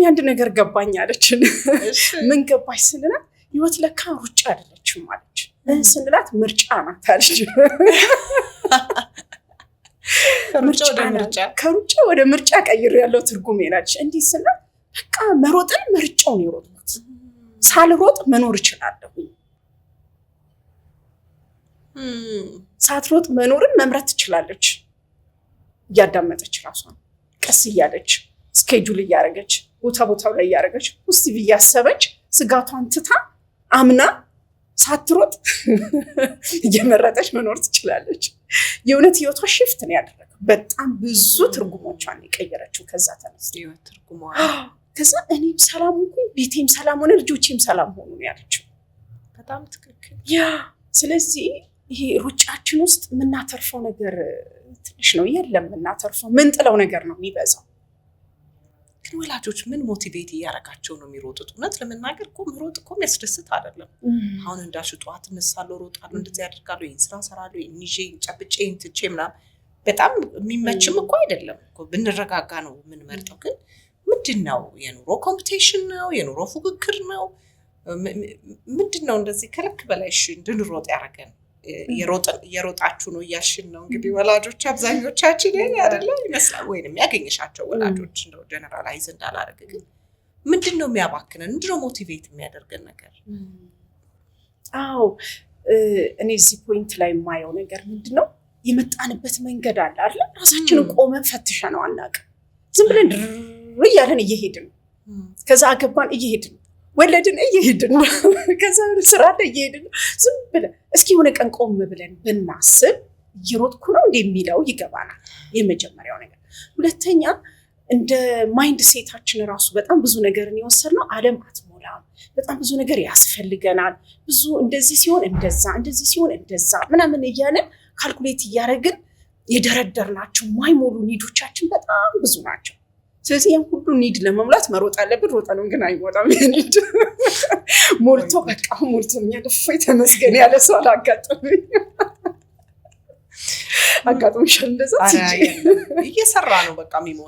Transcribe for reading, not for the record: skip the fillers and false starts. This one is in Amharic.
አንድ ነገር ገባኝ አለችን። ምን ገባሽ ስንላት ህይወት ለካ ሩጫ አይደለችም አለች። ስንላት ምርጫ ናት አለች። ከሩጫ ወደ ምርጫ ቀይር ያለው ትርጉም ይላልሽ። እንዲህ ስንላት በቃ መሮጥን መርጫው ነው የሮጥኩት። ሳልሮጥ መኖር እችላለሁ። ሳትሮጥ መኖርን መምረጥ ትችላለች። እያዳመጠች ራሷን ቀስ እያለች ስኬጁል እያደረገች ቦታው ላይ እያደረገች ፖዚቲቭ እያሰበች ስጋቷን ትታ አምና ሳትሮጥ እየመረጠች መኖር ትችላለች። የእውነት ህይወቷ ሽፍት ነው ያደረገው። በጣም ብዙ ትርጉሞቿን የቀየረችው ከዛ ተነስቶ ህይወት ትርጉሟ ከዛ እኔም ሰላም ሆንኩኝ፣ ቤቴም ሰላም ሆነ፣ ልጆቼም ሰላም ሆኑ ነው ያለችው። በጣም ትክክል። ስለዚህ ይሄ ሩጫችን ውስጥ የምናተርፈው ነገር ትንሽ ነው። የለም የምናተርፈው ምንጥለው ነገር ነው የሚበዛው። ግን ወላጆች ምን ሞቲቬት እያደረጋቸው ነው የሚሮጡት? እውነት ለመናገር እኮ መሮጥ እኮ የሚያስደስት አይደለም። አሁን እንዳልሽው ጠዋት እነሳለሁ፣ እሮጣለሁ፣ እንደዚህ አደርጋለሁ፣ ይሄን ስራ እሰራለሁ፣ ይሄን ይዤ ጨብጬ ትቼ ምናምን በጣም የሚመችም እኮ አይደለም እኮ። ብንረጋጋ ነው የምንመርጠው። ግን ምንድነው የኑሮ ኮምፒቲሽን ነው? የኑሮ ፉክክር ነው? ምንድነው እንደዚህ ከልክ በላይ እንድንሮጥ ያደረገን? የሮጣችሁ ነው እያልሽን ነው እንግዲህ ወላጆች አብዛኞቻችን አይደለ ይመስላል። ወይንም ያገኘሻቸው ወላጆች እንደው ጀነራላይዝ እንዳላደርግ፣ ግን ምንድነው የሚያባክነን? ምንድነው ሞቲቬት የሚያደርገን ነገር? አዎ እኔ እዚህ ፖይንት ላይ የማየው ነገር ምንድነው የመጣንበት መንገድ አለ አይደል? ራሳችንን ቆመን ፈትሸነው አናውቅም። ዝም ብለን እያለን እየሄድን ከዛ አገባን እየሄድን ወለድን እየሄድን ከዛ ስራ ላይ እየሄድን ዝም ብለን እስኪ የሆነ ቀን ቆም ብለን ብናስብ እየሮጥኩ ነው እንደሚለው ይገባናል። የመጀመሪያው ነገር። ሁለተኛ እንደ ማይንድ ሴታችን ራሱ በጣም ብዙ ነገርን የወሰድነው ዓለም አትሞላም፣ በጣም ብዙ ነገር ያስፈልገናል፣ ብዙ እንደዚህ ሲሆን እንደዛ፣ እንደዚህ ሲሆን እንደዛ ምናምን እያለን ካልኩሌት እያደረግን የደረደርናቸው ማይሞሉ ኒዶቻችን በጣም ብዙ ናቸው። ስለዚህ ያን ሁሉ ኒድ ለመሙላት መሮጥ አለብን። ሮጠንም ግን አይሞላም። ኒድ ሞልቶ በቃ ሞልቶኛል እፎይ ተመስገን ያለ ሰው አጋጥሞሻል? እንደዛ እየሰራ ነው በቃ የሚሞት